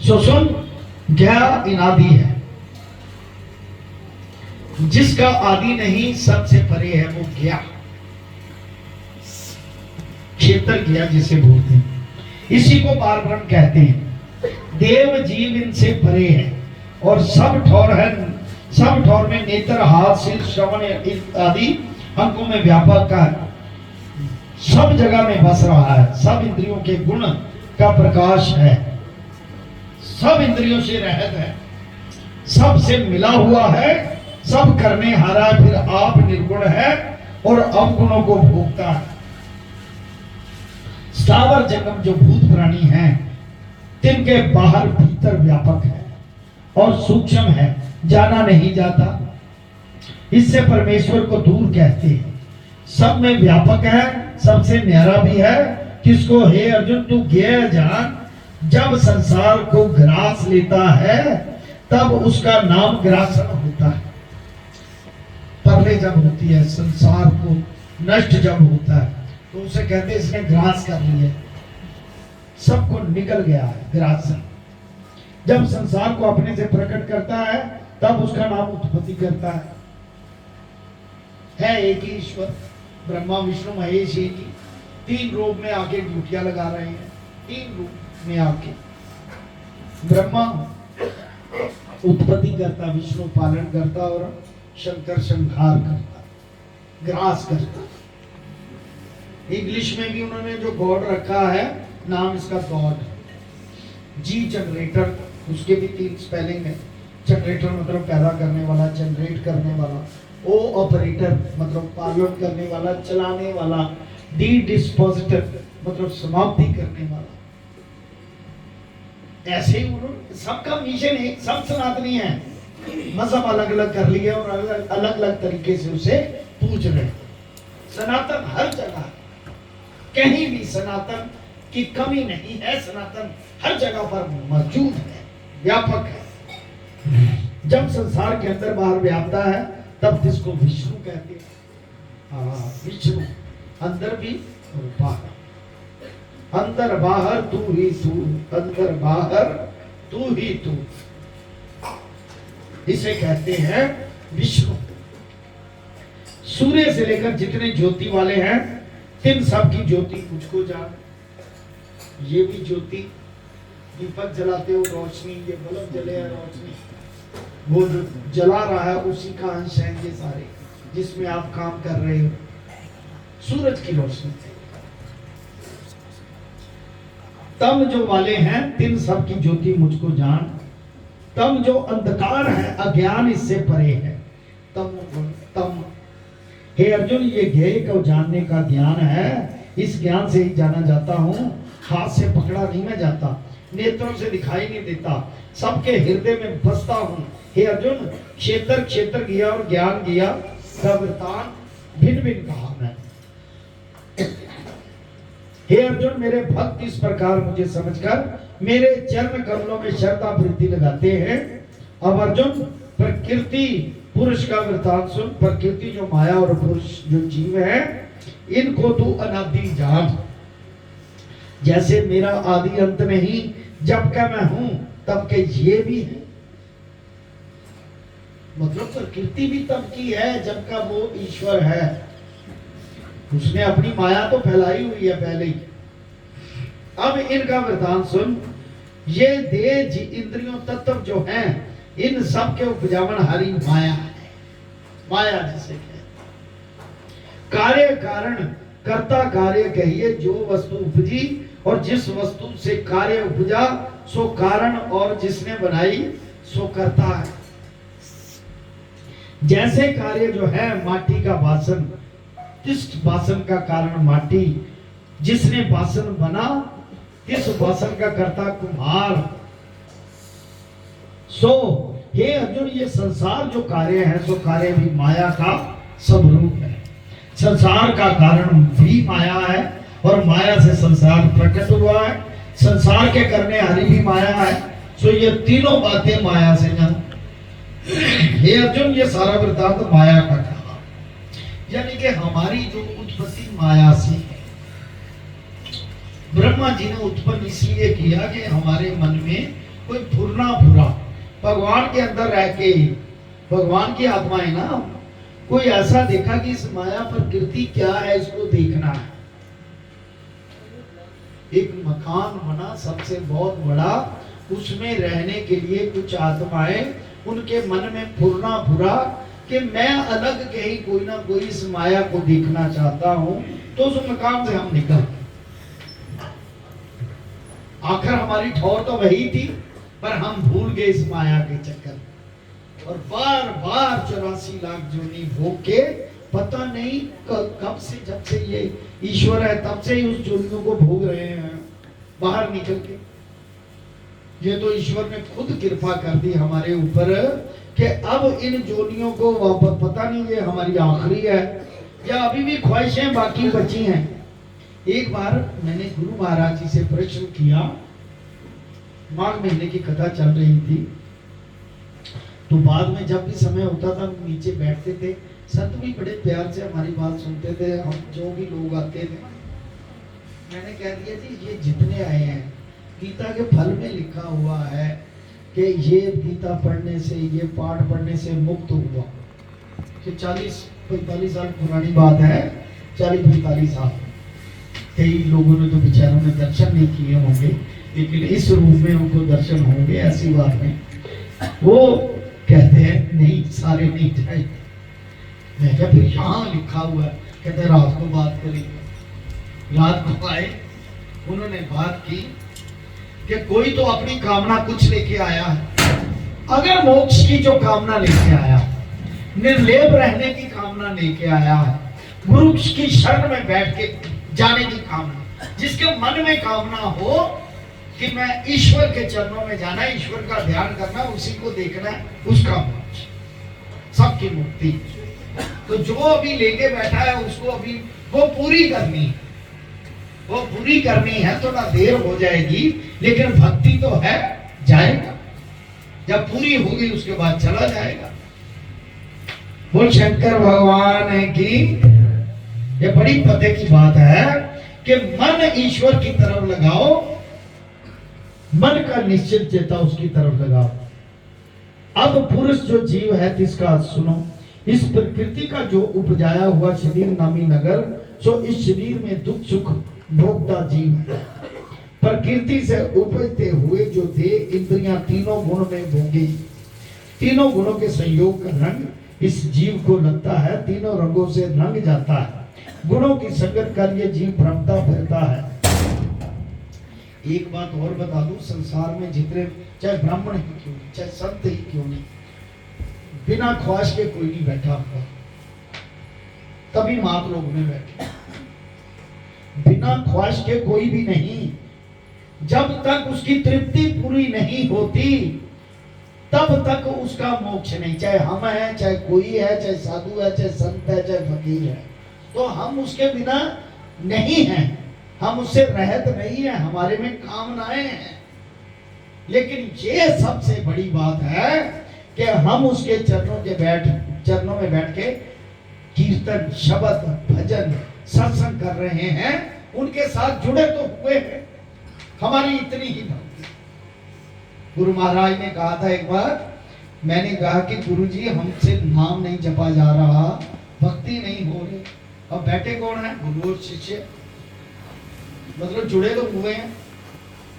सो सुन, ज्ञा इनादि है, जिसका आदि नहीं, सबसे परे है वो ज्ञा। क्षेत्र ज्ञा जिसे बोलते हैं, इसी को पार ब्रह्म कहते हैं। देव जीव इनसे परे है और सब ठौर है, सब ठौर में नेत्र, हाथ, सिर, श्रवण आदि अंगों में व्यापक का है, सब जगह में बस रहा है। सब इंद्रियों के गुण का प्रकाश है, सब इंद्रियों से रहत है, सब से मिला हुआ है, सब करने हारा है, फिर आप निर्गुण है और अवगुणों को भोगता है। स्थावर जंगम जो भूत प्राणी हैं, तिनके बाहर भीतर व्यापक है और सूक्ष्म है, जाना नहीं जाता। इससे परमेश्वर को दूर कहते हैं। सब में व्यापक है, सबसे न्यारा भी है। किसको? हे अर्जुन, तू ज्ञेय जान, जब संसार को ग्रास लेता है तब उसका नाम ग्रासन होता है। परले जब होती है, संसार को नष्ट जब होता है तो उसे कहते हैं इसने ग्रास कर लिया, सबको निकल गया है, ग्रासन। जब संसार को अपने से प्रकट करता है तब उसका नाम उत्पत्ति करता है एक ही ईश्वर, ब्रह्मा विष्णु महेश एक ही। तीन रूप में आके ड्यूटियां लगा रहे हैं, तीन रूप में आके। ब्रह्मा उत्पत्ति करता, विष्णु पालन करता और शंकर संहार करता, ग्रास करता। इंग्लिश में भी उन्होंने जो गॉड रखा है, नाम इसका गॉड। जी जनरेटर, उसके भी तीन स्पेलिंग है। जनरेटर मतलब पैदा करने वाला, जनरेट करने वाला। ओ ऑपरेटर मतलब पालन करने वाला, चलाने वाला। डी डिस्पोजिटर मतलब समाप्ति करने वाला। ऐसे ही उन्होंने सबका मिशन है, सब सनातनी है, मजहब अलग अलग कर लिए और अलग अलग तरीके से उसे पूछ रहे। सनातन हर जगह, कहीं भी सनातन की कमी नहीं है। सनातन हर जगह पर मौजूद है, व्यापक है। जब संसार के अंदर बाहर व्यापता है तब जिसको विष्णु कहते हैं। हाँ, विष्णु अंदर भी और बाहर। अंदर बाहर तू ही तू, अंदर बाहर तू ही तू, इसे कहते हैं विष्णु। सूर्य से लेकर जितने ज्योति वाले हैं, तिन सब की ज्योति मुझको जान। ये भी ज्योति, दीपक जलाते हो रोशनी, ये बल्ब जले है रोशनी, वो जो जला रहा है उसी का अंश है ये सारे, जिसमें आप काम कर रहे हो। सूरज की रोशनी। तम जो वाले हैं, तिन सब की ज्योति मुझको जान। तम जो अंधकार है, अज्ञान इससे परे है। तम हे अर्जुन, ये ज्ञेय को जानने का ज्ञान है, इस ज्ञान से ही जाना जाता हूँ। हाथ से पकड़ा नहीं मैं जाता, नेत्रों से दिखाई नहीं देता, सबके हृदय में बसता हूँ। हे अर्जुन, क्षेत्र क्षेत्र गया और ज्ञान गया, वृतान भिन्न भिन्न कहा मैं। हे अर्जुन, मेरे भक्त इस प्रकार मुझे समझकर मेरे चरण कमलों में श्रद्धा वृद्धि लगाते हैं। अब अर्जुन, प्रकृति पुरुष का वृतांत सुन। प्रकृति जो माया और पुरुष जो जीव है, इनको तू अनादि जान। जैसे मेरा आदि अंत नहीं, जब का मैं हूं तब के ये भी है। मतलब प्रकृति भी तब की है जब का वो ईश्वर है। उसने अपनी माया तो फैलाई हुई है पहले ही। अब इनका वृतांत सुन। ये देह इंद्रियों तत्व जो हैं, इन सब के उपजावन हरी माया है। माया जिसे कहते, कार्य कारण कर्ता कार्य कहिए। जो वस्तु उपजी और जिस वस्तु से कार्य उपजा, सो कारण, और जिसने बनाई सो करता है। जैसे कार्य जो है माटी का बासन, जिस बासन का कारण माटी, जिसने बासन बना तिस बासन का करता कुम्हार। सो हे अर्जुन, ये संसार जो कार्य है सो कार्य भी माया का स्वरूप है। संसार का कारण भी माया है और माया से संसार प्रकट हुआ है। संसार के करने वाली भी माया है। सो ये तीनों बातें माया से जन्म। हे अर्जुन, ये सारा वृत्तांत माया का कहा, यानी कि हमारी जो उत्पत्ति माया से है। ब्रह्मा जी ने उत्पन्न इसलिए किया कि हमारे मन में कोई फुरना फुरा, भगवान के अंदर रह के, भगवान की आत्मा है ना, कोई ऐसा देखा कि इस माया प्रकृति क्या है, इसको देखना है। एक मकान बना सबसे बहुत बड़ा, उसमें रहने के लिए कुछ आत्माएं, उनके मन में फुरना फुरा कि मैं अलग कहीं कोई ना कोई इस माया को देखना चाहता हूं, तो उस मकान से हम निकल। आखिर हमारी ठौर तो वही थी, पर हम भूल गए इस माया के चक्कर और बार बार 84 लाख जोनी भोग के, पता नहीं कब से, जब से ये ईश्वर है तब से ही उस जोनियों को भोग रहे हैं बाहर निकल के। ये तो ईश्वर ने खुद कृपा कर दी हमारे ऊपर कि अब इन जोनियों को वापस, पता नहीं ये हमारी आखिरी है या अभी भी ख्वाहिशें बाकी बची हैं। एक बार मैंने गुरु महाराज जी से प्रश्न किया, माघ महीने की कथा चल रही थी, तो बाद में जब भी समय होता था नीचे बैठते थे, संत भी बड़े प्यार से हमारी बात सुनते थे, हम जो भी लोग आते थे। मैंने कह दिया जी, ये जितने आए हैं गीता के फल में लिखा हुआ है कि ये गीता पढ़ने से, ये पाठ पढ़ने से मुक्त हुआ। कि 40-45 साल पुरानी बात है, 40-45 साल। कई लोगों ने तो बेचारों ने दर्शन नहीं किए होंगे, लेकिन इस रूप में उनको दर्शन होंगे, ऐसी बात नहीं। वो कहते हैं नहीं, सारे नहीं जाए। मैं क्या, फिर यहाँ लिखा हुआ है, कहते रात को बात करेंगे। रात को आए, उन्होंने बात की कि कोई तो अपनी कामना कुछ लेके आया है। अगर मोक्ष की जो कामना लेके आया, निर्लेप रहने की कामना लेके आया है, गुरु की शरण में बैठ के जाने की कामना, जिसके मन में कामना हो कि मैं ईश्वर के चरणों में जाना, ईश्वर का ध्यान करना, उसी को देखना है, उसका मोक्ष, सबकी मुक्ति। तो जो अभी लेके बैठा है उसको अभी वो पूरी करनी है, वो पूरी करनी है। थोड़ा देर हो जाएगी, लेकिन भक्ति तो है, जाएगा। जब पूरी होगी उसके बाद चला जाएगा। बोल शंकर भगवान की। ये बड़ी पते की बात है कि मन ईश्वर की तरफ लगाओ, मन का निश्चित चेता उसकी तरफ लगाओ। अब पुरुष जो जीव है तिसका सुनो, इस प्रकृति का जो उपजाया हुआ शरीर नामी नगर, सो इस शरीर में दुख सुख भोगता जीव है। प्रकृति से उपजते हुए जो देह इंद्रियां तीनों गुण में भोगी, तीनों गुणों के संयोग का रंग इस जीव को लगता है, तीनों रंगों से रंग जाता है। गुणों की संगत कर ये जीव भ्रमता फिरता है। एक बात और बता दूं, संसार में जितने, चाहे ब्राह्मण ही क्यों नहीं, चाहे संत ही क्यों नहीं, बिना ख्वाहिश के कोई नहीं बैठा हुआ। तभी मात लोग में बैठे, बिना ख्वाहिश के कोई भी नहीं। जब तक उसकी तृप्ति पूरी नहीं होती तब तक उसका मोक्ष नहीं। चाहे हम हैं, चाहे कोई है, चाहे साधु है, चाहे संत है, चाहे फकीर है, तो हम उसके बिना नहीं हैं, हम उससे रहत नहीं है, हमारे में कामनाएं हैं। लेकिन ये सबसे बड़ी बात है कि हम उसके चरणों में बैठ के कीर्तन, शब्द, भजन, सत्संग कर रहे हैं, उनके साथ जुड़े तो हुए हैं। हमारी इतनी ही भक्ति। गुरु महाराज ने कहा था एक बार, मैंने कहा कि गुरुजी हमसे नाम नहीं जपा जा रहा, भक्ति नहीं हो रही। अब बैठे कौन है? गुरु और शिष्य, मतलब जुड़े तो हुए हैं।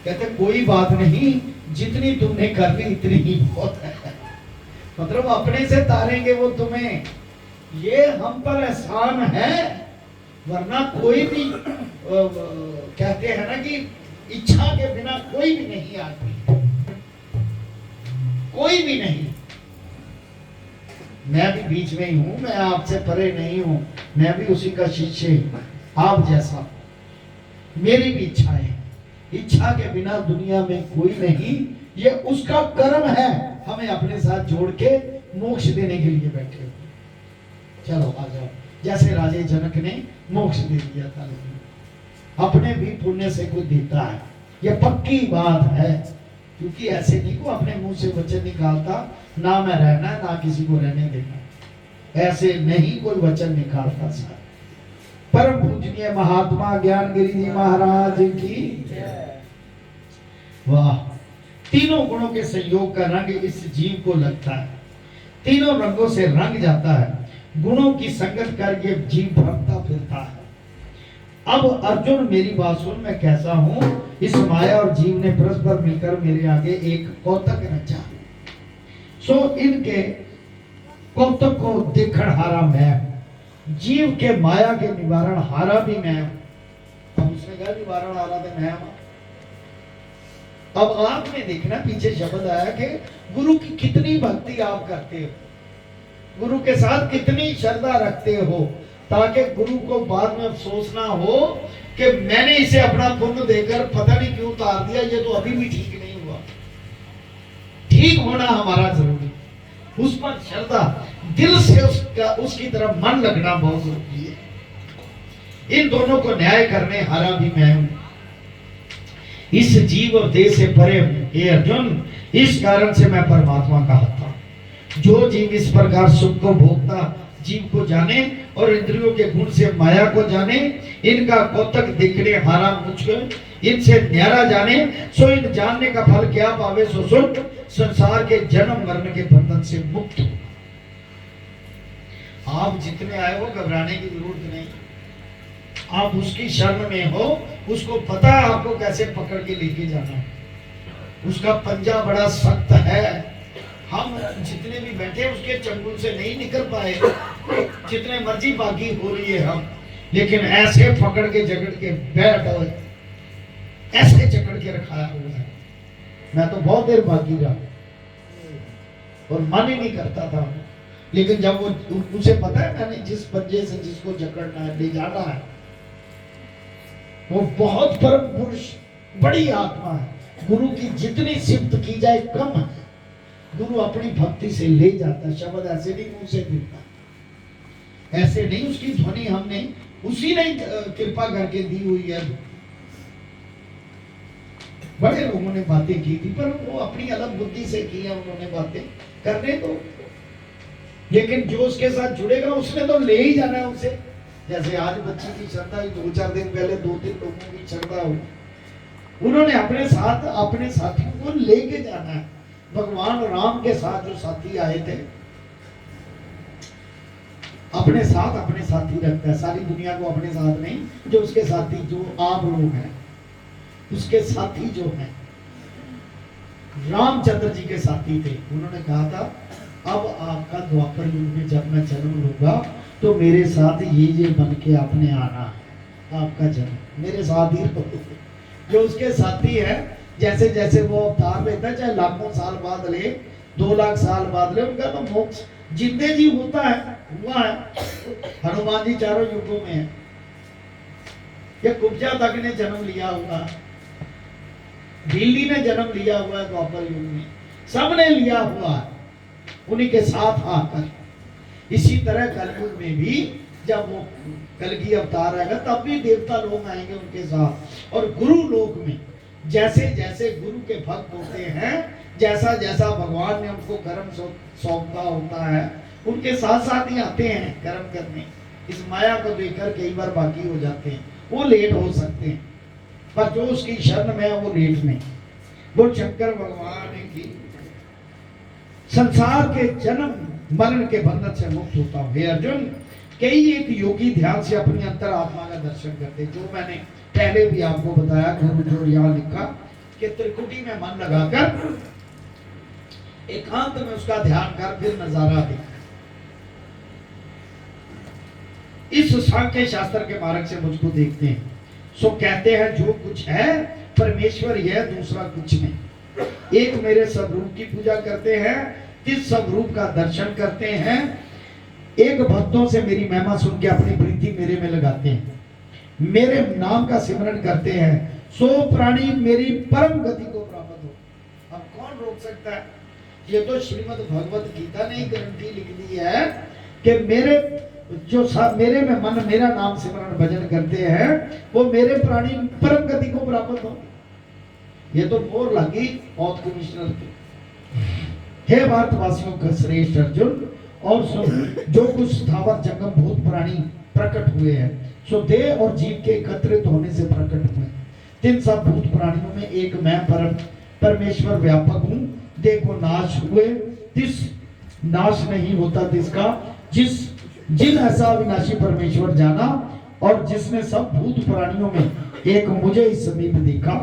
कहते कोई बात नहीं, जितनी तुमने कर ली इतनी ही बहुत है। मतलब अपने से तारेंगे वो तुम्हें, ये हम पर एहसान है। वरना कोई भी कहते हैं ना कि इच्छा के बिना कोई भी नहीं आती, कोई भी नहीं। मैं भी बीच में ही हूं, मैं आपसे परे नहीं हूं, मैं भी उसी का शिष्य, आप जैसा। मेरी भी इच्छा है, इच्छा के बिना दुनिया में कोई नहीं, ये उसका कर्म है हमें अपने साथ जोड़ के मोक्ष देने के लिए बैठे। चलो आ जाओ, जैसे राजे जनक ने मोक्ष दे दिया था, अपने भी पुण्य से कोई देता है, ये पक्की बात है। क्योंकि ऐसे नहीं को अपने मुंह से वचन निकालता ना मैं रहना ना किसी को रहने देना, ऐसे नहीं कोई वचन निकालता। साहब परम पूजनीय महात्मा ज्ञानगिरी जी महाराज की वाह। तीनों गुणों के संयोग का रंग इस जीव को लगता है, तीनों रंगों से रंग जाता है, गुणों की संगत कर ये जीव भटकता फिरता है। अब अर्जुन मेरी बात सुन, मैं कैसा हूं। इस माया और जीव ने परस्पर मिलकर मेरे आगे एक कौतक रचा, सो इनके कौतक को देखण हारा मैं, जीव के माया के निवारण हारा भी मैं। अब उसने कहा निवारण हारा तो मैं। अब आपने देखना पीछे शब्द आया कि गुरु की कितनी भक्ति आप करते हो, गुरु के साथ कितनी श्रद्धा रखते हो, ताकि गुरु को बाद में अफसोस ना हो कि मैंने इसे अपना पुण्य देकर पता नहीं क्यों उतार दिया, ये तो अभी भी ठीक नहीं हुआ। ठीक होना हमारा जरूरी, उस पर श्रद्धा दिल से उसकी तरफ मन लगना बहुत जरूरी है। इन दोनों को न्याय करने हारा भी मैं हूं, इस जीव और देह से परे हूं। हे अर्जुन, इस कारण से मैं परमात्मा कहता हूं। जो जीव इस प्रकार सुख को भोगता जीव को जाने और इंद्रियों के गुण से माया को जाने, इनका कौतक देखने हारा मुझको, इनसे न्यारा जाने, सो इन जानने का फल क्या पावे, सो सुख संसार के जन्म मरण के बंधन से मुक्त। आप जितने आए हो घबराने की जरूरत नहीं, आप उसकी शरण में हो, उसको पता है आपको कैसे पकड़ के लेके जाना है, उसका पंजा बड़ा सख्त है। हम जितने भी बैठे उसके चंगुल से नहीं निकल पाए, जितने मर्जी बाकी हो रही है हम, लेकिन ऐसे पकड़ के जकड़ के बैठ हो, ऐसे जकड़ के रखाया हुआ है। मैं तो बहुत देर बाकी रहा और मन ही नहीं करता था, लेकिन जब वो उसे पता है मैंने जिस पंजे से जिसको जकड़ना है ले जाना है, वो बहुत परम पुरुष बड़ी आत्मा है। गुरु की जितनी सिफत की जाए कम है, गुरु अपनी भक्ति से ले जाता है। शब्द ऐसे नहीं मुंह से गिरता, ऐसे नहीं उसकी ध्वनि हमने उसी ने कृपा करके दी हुई है। बड़े लोगों ने बातें की थी, पर वो अपनी अलग बुद्धि से की है, उन्होंने बातें करने दो, लेकिन जो उसके साथ जुड़ेगा उसने तो ले ही जाना है उसे। जैसे आज बच्ची की श्रद्धा, 2-4 दिन पहले 2-3 लोगों की श्रद्धा हुई, उन्होंने अपने साथ अपने साथियों को लेके जाना है। भगवान राम के साथ जो साथी आए थे, अपने साथी रखता है, सारी दुनिया को अपने साथ नहीं, जो उसके साथी, जो आप लोग हैं उसके साथी जो हैं, रामचंद्र जी के साथी थे। उन्होंने कहा था अब आपका द्वापर युग में जब मैं जन्म लूंगा तो मेरे साथ ये बन के आपने आना है, आपका जन्म मेरे साथ ही रहो। जो उसके साथी है, जैसे जैसे वो अवतार लेता है, चाहे लाखों साल बाद ले, 2 लाख साल बाद ले, उनका तो मोक्ष जिंदे जी होता है, हुआ है। हनुमान जी 4 युगों में है, ये कुब्जा तक ने जन्म लिया हुआ, दिल्ली ने जन्म लिया हुआ है, द्वापर युग में सबने लिया हुआ है उन्हीं के साथ आकर। इसी तरह कलयुग में भी जब वो कलगी अवतार आएगा तब भी देवता लोग आएंगे उनके साथ। और गुरु लोक में जैसे जैसे गुरु के भक्त होते हैं, जैसा जैसा भगवान ने उनको कर्म सौंपा होता है, उनके साथ साथ ही आते हैं कर्म करने। इस माया को देखकर कई बार बाकी हो जाते हैं, वो लेट हो सकते हैं, पर जो उसकी शरण में है वो लेट नहीं। वो शंकर भगवान की संसार के जन्म मरण के बंधन से मुक्त होता हूं। हे अर्जुन, कई एक योगी ध्यान से अपनी अंतर आत्मा का दर्शन करते, जो मैंने पहले भी आपको बताया, जो यहाँ लिखा कि त्रिकुटी में मन लगाकर एकांत में उसका ध्यान कर फिर नजारा देख। इस सांख्य शास्त्र के मार्ग से मुझको देखते हैं, सो कहते हैं जो कुछ है परमेश्वर यह, दूसरा कुछ नहीं। एक मेरे स्वरूप की पूजा करते हैं, जिस स्वरूप का दर्शन करते हैं, एक भक्तों से मेरी महिमा सुन के अपनी प्रीति मेरे में लगाते हैं। मेरे नाम का सिमरन करते हैं सो प्राणी मेरी परम गति को प्राप्त हो। अब कौन रोक सकता है? ये तो श्रीमद् भगवत गीता ने ही गारंटी लिख दी है कि मेरे में मन मेरा नाम सिमरन भजन करते हैं वो मेरे प्राणी परम गति को प्राप्त हो। ये तो मोर लगी मौत कमिश्नर की। हे भारतवासियों का श्रेष्ठ अर्जुन, और सुन, जो कुछ स्थावर जंगम भूत प्राणी प्रकट हुए हैं सो देह और जीव के एकत्रित होने से प्रकट हुए। तीन सब भूत प्राणियों में एक मैं परमेश्वर व्यापक हूँ। देखो नाश हुए तिस नाश नहीं होता तिसका जिन ऐसा अविनाशी परमेश्वर जाना, और जिसने सब भूत प्राणियों में एक मुझे इस समीप देखा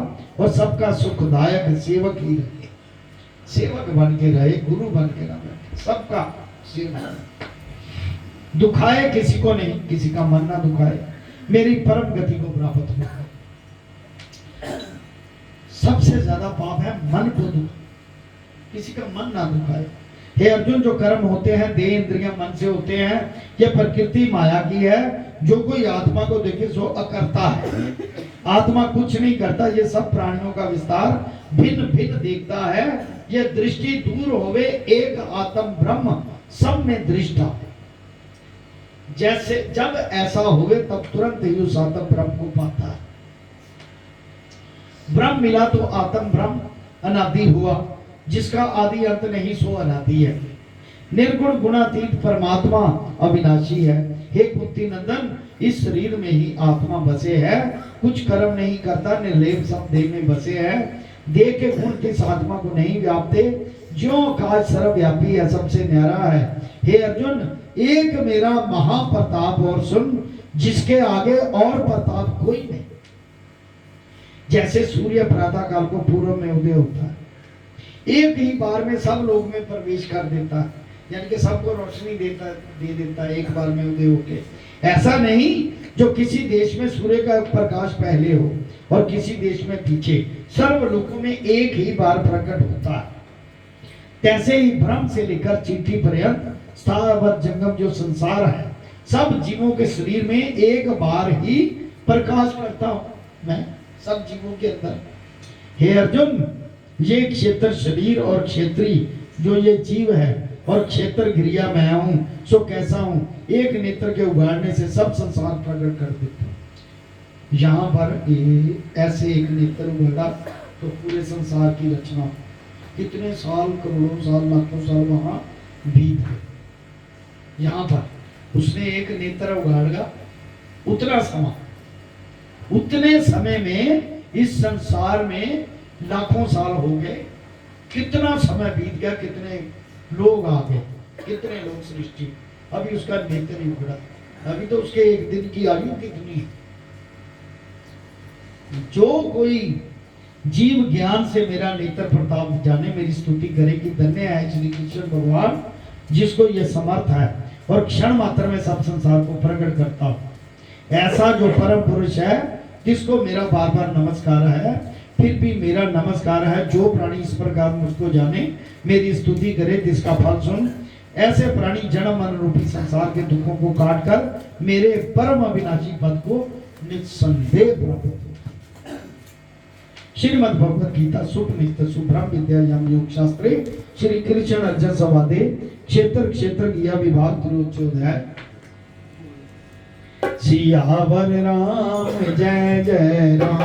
और सबका सुखदायक सेवक ही रहे, सेवक बन के रहे, गुरु बन के रहे, सबका सेवक, दुखाए किसी को नहीं, किसी का मन ना दुखाए, मेरी परम गति को प्राप्त हो। सबसे ज्यादा पाप है मन को दुख, किसी का मन ना दुखाए। हे अर्जुन, जो कर्म होते हैं देह इंद्रियां मन से होते हैं, यह प्रकृति माया की है। जो कोई आत्मा को देखे सो अकर्ता है, आत्मा कुछ नहीं करता। ये सब प्राणियों का विस्तार भिन्न भिन्न देखता है। यह दृष्टि दूर होवे एक आत्म ब्रह्म सब में दृष्टा। जैसे जब ऐसा हुए तब तुरंत ही उस आत्म ब्रह्म को पाता है। ब्रह्म मिला तो आत्म ब्रह्म अनादि हुआ, जिसका आदि अंत नहीं सो अनादि है। निर्गुण गुणातीत परमात्मा अविनाशी है। हे कुंती नंदन, इस शरीर में ही आत्मा बसे है, कुछ कर्म नहीं करता, निर्लेप सब देह में बसे है। देह के गुण किस आत्मा को नहीं व्यापते, ज्यों आकाश सर्वव्यापी है, सबसे न्यारा है। हे अर्जुन, एक मेरा महाप्रताप और सुन, जिसके आगे और प्रताप कोई नहीं। जैसे सूर्य प्रातः काल को पूर्व में उदय होता है, एक ही बार में सब लोग में प्रवेश कर देता है, यानी कि सबको रोशनी दे देता है एक बार में उदय होके। ऐसा नहीं जो किसी देश में सूर्य का प्रकाश पहले हो और किसी देश में पीछे, सर्व लोकों में एक ही बार प्रकट होता है। तैसे ही ब्रह्म से लेकर चींटी पर्यंत स्थावर जंगम जो संसार है, सब जीवों के शरीर में एक बार ही प्रकाश करता हूं मैं, सब जीवों के अंदर। हे अर्जुन, ये क्षेत्र शरीर और क्षेत्री जो ये जीव है, और क्षेत्र क्रिया मैं हूं, सो कैसा हूं, एक नेत्र के उगाड़ने से सब संसार प्रकट कर देता हूं। यहाँ पर ऐसे एक नेत्र उगाड़ा तो पूरे संसार की रचना, कितने साल, करोड़ों साल, लाखों साल वहां बीत गए। यहाँ पर उसने एक नेत्र उगाड़ा, उतने समय में इस संसार में लाखों साल हो गए, कितना समय बीत गया, कितने लोग आ गए, कितने लोग सृष्टि, अभी उसका नेत्र नहीं उगड़ा, अभी तो उसके एक दिन की आयु कितनी है। जो कोई जीव ज्ञान से मेरा नेत्र प्रताप जाने, मेरी स्तुति करे कि धन्य है श्री कृष्ण भगवान, जिसको यह समर्थ है और क्षण मात्र में सब संसार को प्रकट करता हो। ऐसा जो परम पुरुष है, जिसको मेरा बार बार नमस्कार है, फिर भी मेरा नमस्कार है। जो प्राणी इस प्रकार मुझको जाने, मेरी स्तुति करे, जिसका फल सुन। ऐसे प्राणी जन्म मरण रूपी संसार के दुखों को काट कर मेरे परम अविनाशी पद को निस्संदेह प्राप्त हो। श्रीमद् भगवद गीता सुपनिषद सुब्रह्म विद्यायाम योग शास्त्रे श्री कृष्ण अर्जुन संवादे क्षेत्र किया विभाग त्रियोदयाय। सियावर राम जय जय राम,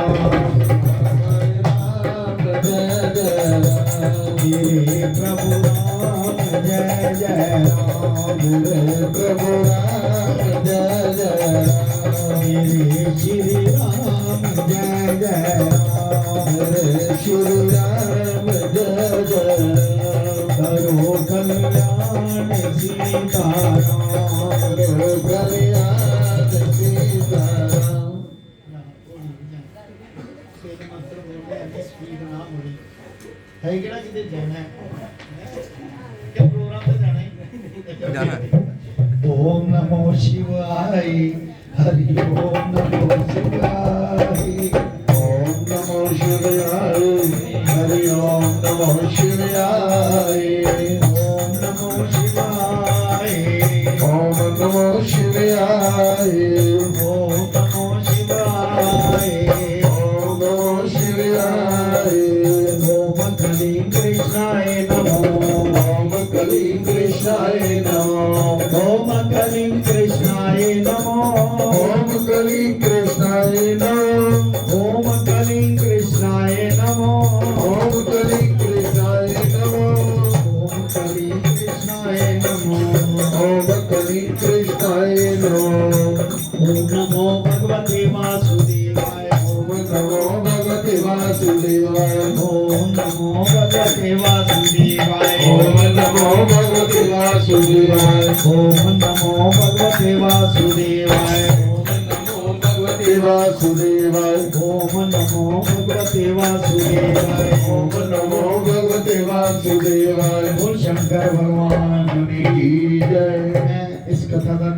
मेरे प्रभु राम जय जय राम, मेरे प्रभु राम जय जय राम, मेरे श्री राम जय जय राम, मेरे श्री राम जय जय राम, करो कल्याण सीताराम, करो कल्याण सीताराम। है कि ना, किधर जाना है, क्या प्रोग्राम पे जाना है। ओम नमो शिवाय, हरि ओम नमो शिवाय, ओम नमो शिवाय, हरि ओम नमो शिवाय, ओम नमो शिवाय, ओम नमो शिवाय, ओम नमो शिवाय। ओम कलीं कृष्णाय नमो ओम कलीं कृष्णाय नमो ओम कलीं कृष्णाय नमो ओम कलीं कृष्णाय नमो ओम कलीं कृष्णाय नमो ओम कलीं कृष्णाय नमो ओम कलीं कृष्णाय नमो ओम कलीं कृष्णाय नमो ओम नमो भगवते वासुदेवाय ओम नमो भगवते वासुदेवाय ओम नमो भगवते वासुदेवाय ओम नमो भगवते वासुदेवाय ओम नमो भगवते वासुदेवाय नमो भगवते वासुदेवाय ओम नमो भगवते वासुदेवाय